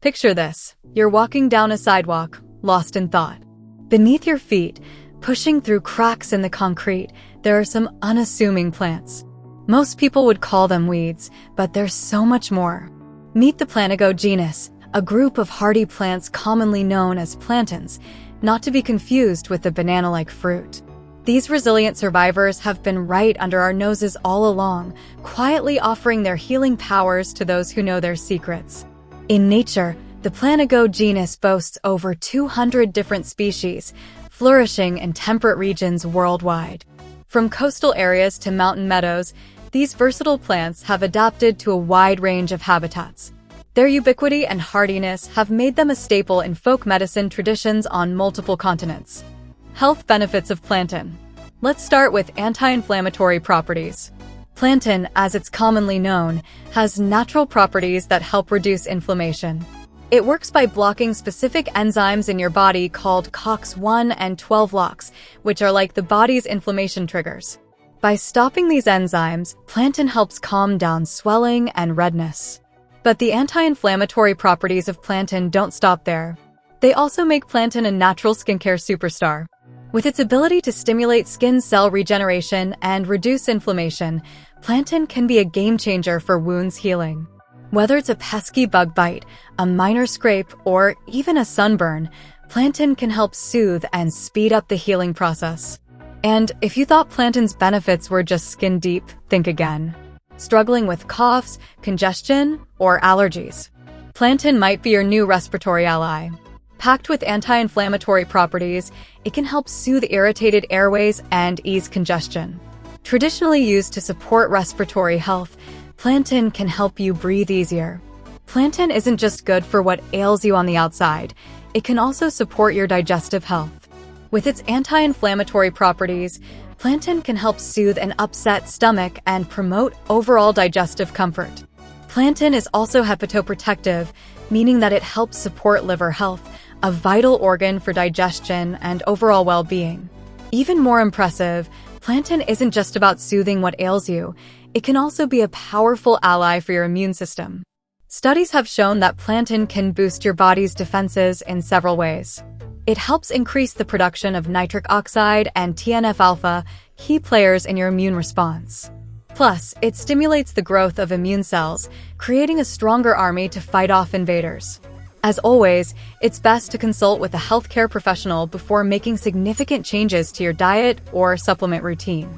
Picture this. You're walking down a sidewalk, lost in thought. Beneath your feet, pushing through cracks in the concrete, there are some unassuming plants. Most people would call them weeds, but there's so much more. Meet the Plantago genus, a group of hardy plants commonly known as plantains, not to be confused with the banana-like fruit. These resilient survivors have been right under our noses all along, quietly offering their healing powers to those who know their secrets. In nature, the Plantago genus boasts over 200 different species, flourishing in temperate regions worldwide. From coastal areas to mountain meadows, these versatile plants have adapted to a wide range of habitats. Their ubiquity and hardiness have made them a staple in folk medicine traditions on multiple continents. Health benefits of plantain. Let's start with anti-inflammatory properties. Plantain, as it's commonly known, has natural properties that help reduce inflammation. It works by blocking specific enzymes in your body called COX-1 and 12-LOX, which are like the body's inflammation triggers. By stopping these enzymes, plantain helps calm down swelling and redness. But the anti-inflammatory properties of plantain don't stop there. They also make plantain a natural skincare superstar. With its ability to stimulate skin cell regeneration and reduce inflammation, plantain can be a game-changer for wounds healing. Whether it's a pesky bug bite, a minor scrape, or even a sunburn, plantain can help soothe and speed up the healing process. And if you thought plantain's benefits were just skin deep, think again. Struggling with coughs, congestion, or allergies? Plantain might be your new respiratory ally. Packed with anti-inflammatory properties, it can help soothe irritated airways and ease congestion. Traditionally used to support respiratory health, plantain can help you breathe easier. Plantain isn't just good for what ails you on the outside, it can also support your digestive health. With its anti-inflammatory properties, plantain can help soothe an upset stomach and promote overall digestive comfort. Plantain is also hepatoprotective, meaning that it helps support liver health, a vital organ for digestion and overall well-being. Even more impressive, plantain isn't just about soothing what ails you, it can also be a powerful ally for your immune system. Studies have shown that plantain can boost your body's defenses in several ways. It helps increase the production of nitric oxide and TNF-alpha, key players in your immune response. Plus, it stimulates the growth of immune cells, creating a stronger army to fight off invaders. As always, it's best to consult with a healthcare professional before making significant changes to your diet or supplement routine.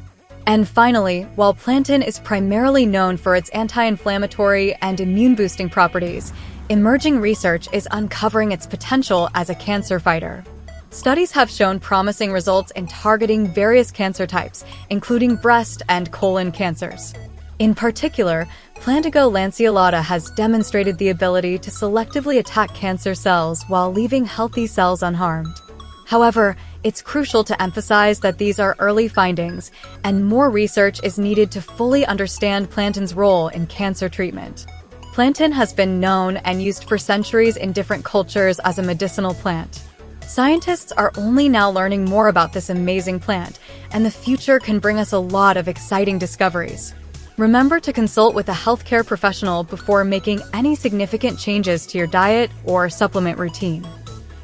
And finally, while plantain is primarily known for its anti-inflammatory and immune-boosting properties, emerging research is uncovering its potential as a cancer fighter. Studies have shown promising results in targeting various cancer types, including breast and colon cancers. In particular, Plantago lanceolata has demonstrated the ability to selectively attack cancer cells while leaving healthy cells unharmed. However, it's crucial to emphasize that these are early findings, and more research is needed to fully understand plantain's role in cancer treatment. Plantain has been known and used for centuries in different cultures as a medicinal plant. Scientists are only now learning more about this amazing plant, and the future can bring us a lot of exciting discoveries. Remember to consult with a healthcare professional before making any significant changes to your diet or supplement routine.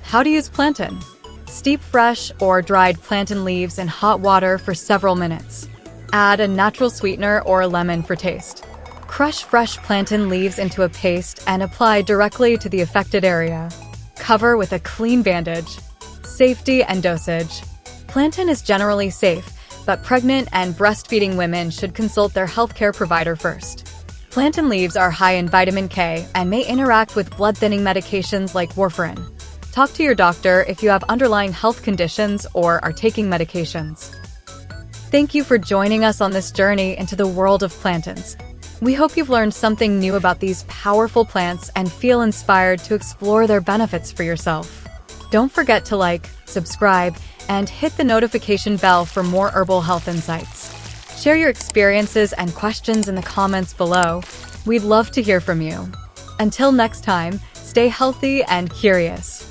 How to use plantain? Steep fresh or dried plantain leaves in hot water for several minutes. Add a natural sweetener or lemon for taste. Crush fresh plantain leaves into a paste and apply directly to the affected area. Cover with a clean bandage. Safety and dosage. Plantain is generally safe, but pregnant and breastfeeding women should consult their healthcare provider first. Plantain leaves are high in vitamin K and may interact with blood-thinning medications like warfarin. Talk to your doctor if you have underlying health conditions or are taking medications. Thank you for joining us on this journey into the world of plantains. We hope you've learned something new about these powerful plants and feel inspired to explore their benefits for yourself. Don't forget to like, subscribe, and hit the notification bell for more herbal health insights. Share your experiences and questions in the comments below. We'd love to hear from you. Until next time, stay healthy and curious.